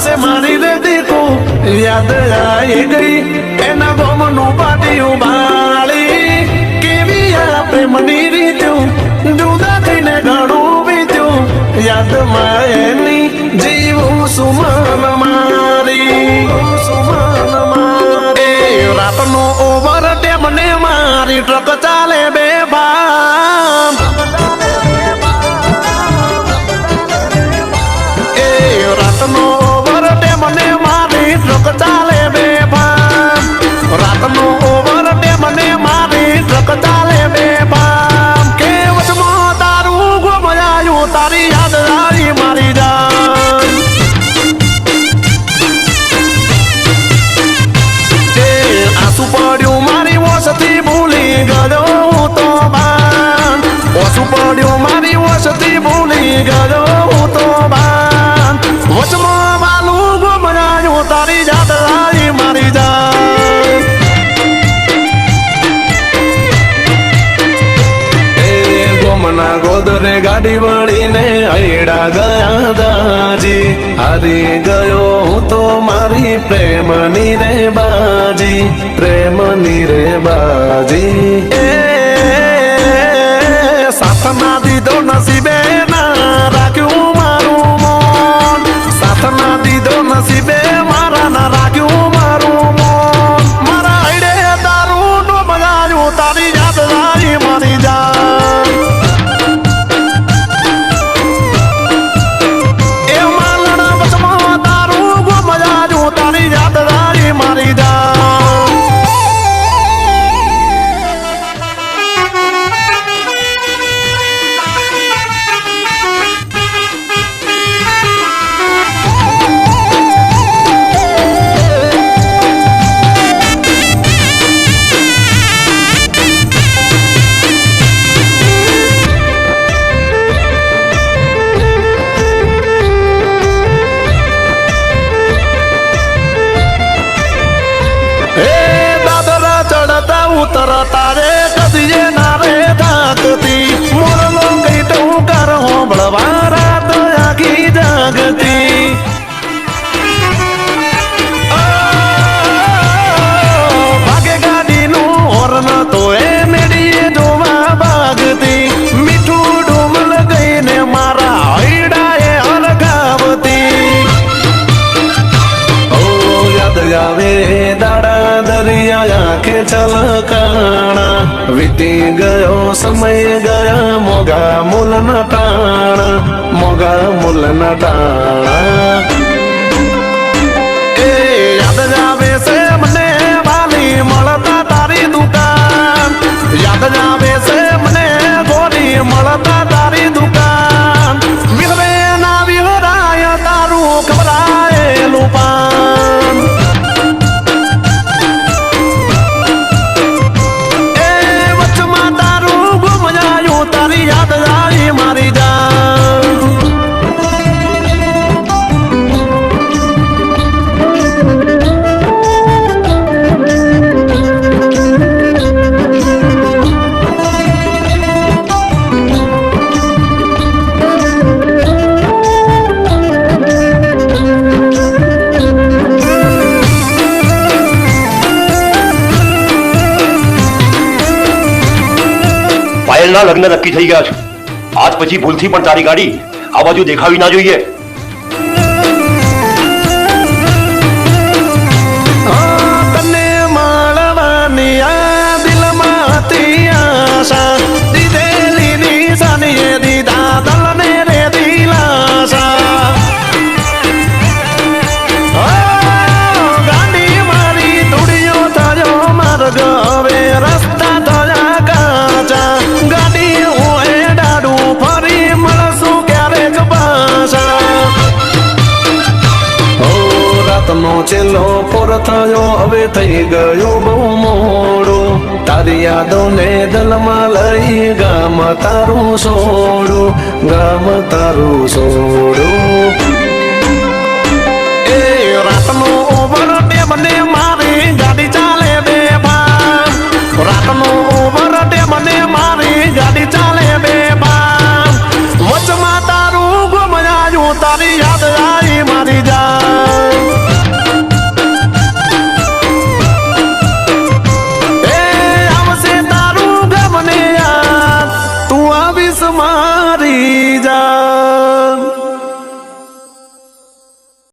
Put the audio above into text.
से मारी रे देखो याद आई गई एना गोमनु पाटियो बाली केवी आ प्रेमनी रीतो जुदा थईने घणो वीत्यो याद मायनी जीवो सुमन मारी रातनो ओवर डेम ने मारी ट्रक चाले बेबाम रातनो ओवर डेम ने मारी ट्रक चाले बेबाम रातनो ओवर डेम ने मारी ट्रक चाले बेबाम के वचमो तारू घुमायो तारी याद आई मारी जान आंसू पड्यो मारी वसती भूली गयो तो बान आंसू पड्यो मारी वसती भूली गयो तो बान वचमा वालू घुमायो तारी याद आई मारी जान गोमना गोदरे गाड़ी वળી ને આયડા ગયા દાજી હારી ગયો હું તો મારી પ્રેમની રે બાજી એ સાથ ના દીધો નસીબે ના રાખ્યું મારું મન સાથ ના દીધો નસીબે મારા ના રાખ્યું મારું મન મારા આયડે તારું નો બગાડ્યું તારી યાદ આવી મારી જાન मारी जान उतरता रे कदिए ना रे धाकती मोरलो गई तो कर हो बड़वारा तो आखी जागती भागे गाड़ी नु और न तो ए मेडिए डोमा भागती मीठू डोमल गई ने मारा आईडा ए अलगावती ओ याद आवे दाड़ा दरिया आंखें छलकाना वीती गयो समय गया मोगा मूल न टाणा ए याद जावे से मने वाली મળતા तारी दुकान याद जावे से मने गोरी મળતા तारी दुकान विहरे ना विहराय तारू घबराए लुपान तारी याद आई मारी जान પાયલના લગ્ન નક્કી થઈ ગયા છે આજ પછી ભૂલથી પણ તારી ગાડી આ બાજુ દેખાવી ના જોઈએ તને માળવાની આ દિલમાં હતી આશા દીધેલી નિશાનીએ દીધા દલને રે દિલાસા ગાડી મારી ધૂળિયો થયો માર્ગ હવે રસ્તા થયા કાચા ગાડી હું એ ડાડું ફરી મળશું ક્યારેક પાછા રાતનો છેલ્લો પોર થયો હવે થઈ ગયો બહુ મોડું તારી યાદોને દલમાં લઈ ગામ તારું છોડું એ રાતનો ઓવર ડેમ ને મારી ગાડી ચાલે બેભાન રાતનો ઓવર ડેમ ને મારી ગાડી ચાલે બેભાન વચમાં તારું ગુમાયું તારી યાદ